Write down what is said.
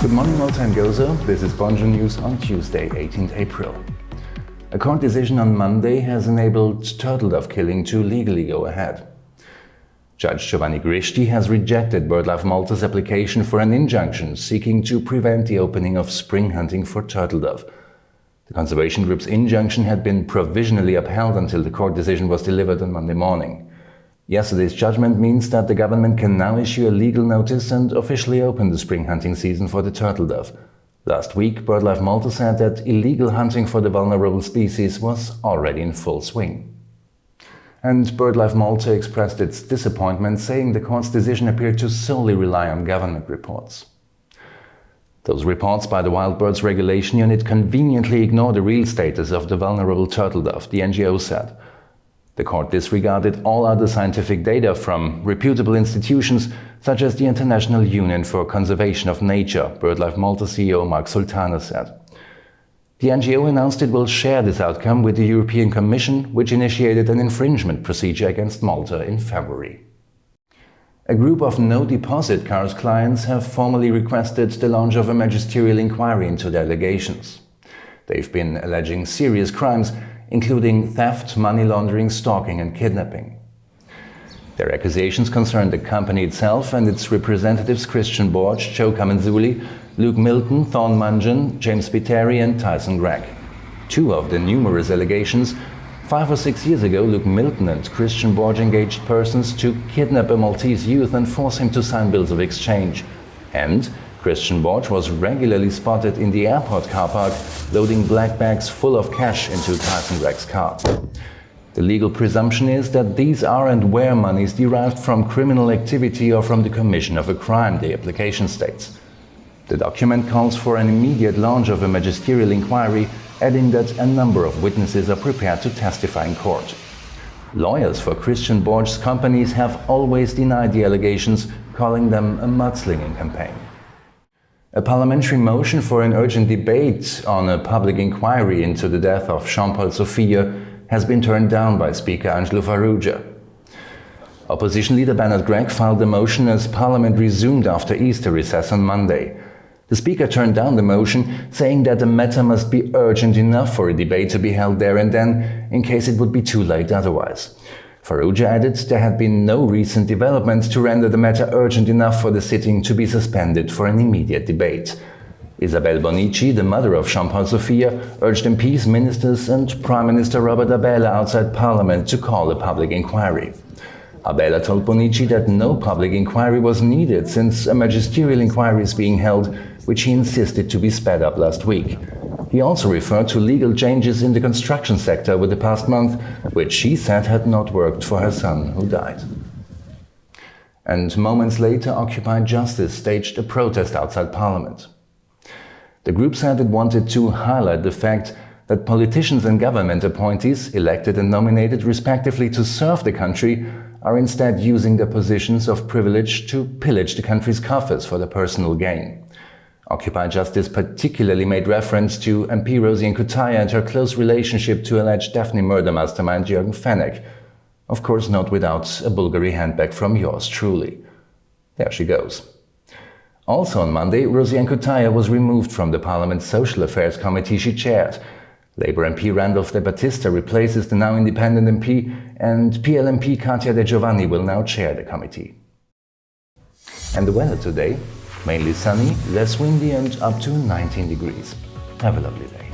Good morning, Malta and Gozo. This is Bonġu News on Tuesday, 18th April. A court decision on Monday has enabled turtle dove killing to legally go ahead. Judge Giovanni Grixti has rejected BirdLife Malta's application for an injunction seeking to prevent the opening of spring hunting for turtle dove. The conservation group's injunction had been provisionally upheld until the court decision was delivered on Monday morning. Yesterday's judgment means that the government can now issue a legal notice and officially open the spring hunting season for the turtle dove. Last week, BirdLife Malta said that illegal hunting for the vulnerable species was already in full swing. And BirdLife Malta expressed its disappointment, saying the court's decision appeared to solely rely on government reports. Those reports by the Wild Birds Regulation Unit conveniently ignore the real status of the vulnerable turtle dove, the NGO said. The court disregarded all other scientific data from reputable institutions such as the International Union for Conservation of Nature, BirdLife Malta CEO Mark Sultana said. The NGO announced it will share this outcome with the European Commission, which initiated an infringement procedure against Malta in February. A group of no-deposit cars clients have formally requested the launch of a magisterial inquiry into their allegations. They've been alleging serious crimes, including theft, money laundering, stalking and kidnapping. Their accusations concern the company itself and its representatives Christian Borch, Joe Kamenzuli, Luke Milton, Thorn Munjan, James Spiteri and Tyson Gregg. Two of the numerous allegations: 5 or 6 years ago, Luke Milton and Christian Borch engaged persons to kidnap a Maltese youth and force him to sign bills of exchange. And Christian Borch was regularly spotted in the airport car park, loading black bags full of cash into Tyson Gregg's car. The legal presumption is that these are and were monies derived from criminal activity or from the commission of a crime, the application states. The document calls for an immediate launch of a magisterial inquiry, adding that a number of witnesses are prepared to testify in court. Lawyers for Christian Borch's companies have always denied the allegations, calling them a mudslinging campaign. A parliamentary motion for an urgent debate on a public inquiry into the death of Jean Paul Sofia has been turned down by Speaker Anġlu Farrugia. Opposition leader Bernard Gregg filed the motion as Parliament resumed after Easter recess on Monday. The Speaker turned down the motion, saying that the matter must be urgent enough for a debate to be held there and then, in case it would be too late otherwise. Farrugia added there had been no recent developments to render the matter urgent enough for the sitting to be suspended for an immediate debate. Isabel Bonici, the mother of Jean Paul Sofia, urged MPs, ministers and Prime Minister Robert Abela outside Parliament to call a public inquiry. Abela told Bonici that no public inquiry was needed since a magisterial inquiry is being held, which he insisted to be sped up last week. He also referred to legal changes in the construction sector over the past month, which she said had not worked for her son, who died. And moments later, Occupy Justice staged a protest outside Parliament. The group said it wanted to highlight the fact that politicians and government appointees, elected and nominated respectively to serve the country, are instead using their positions of privilege to pillage the country's coffers for their personal gain. Occupy Justice particularly made reference to MP Rosie Ankutaya and her close relationship to alleged Daphne murder mastermind Jürgen Fenech. Of course not without a Bulgari handbag from yours truly. There she goes. Also on Monday, Rosie Ankutaya was removed from the Parliament's Social Affairs Committee she chaired. Labour MP Randolph De Battista replaces the now independent MP, and PLMP Katia De Giovanni will now chair the committee. And the weather today? Mainly sunny, less windy and up to 19 degrees. Have a lovely day.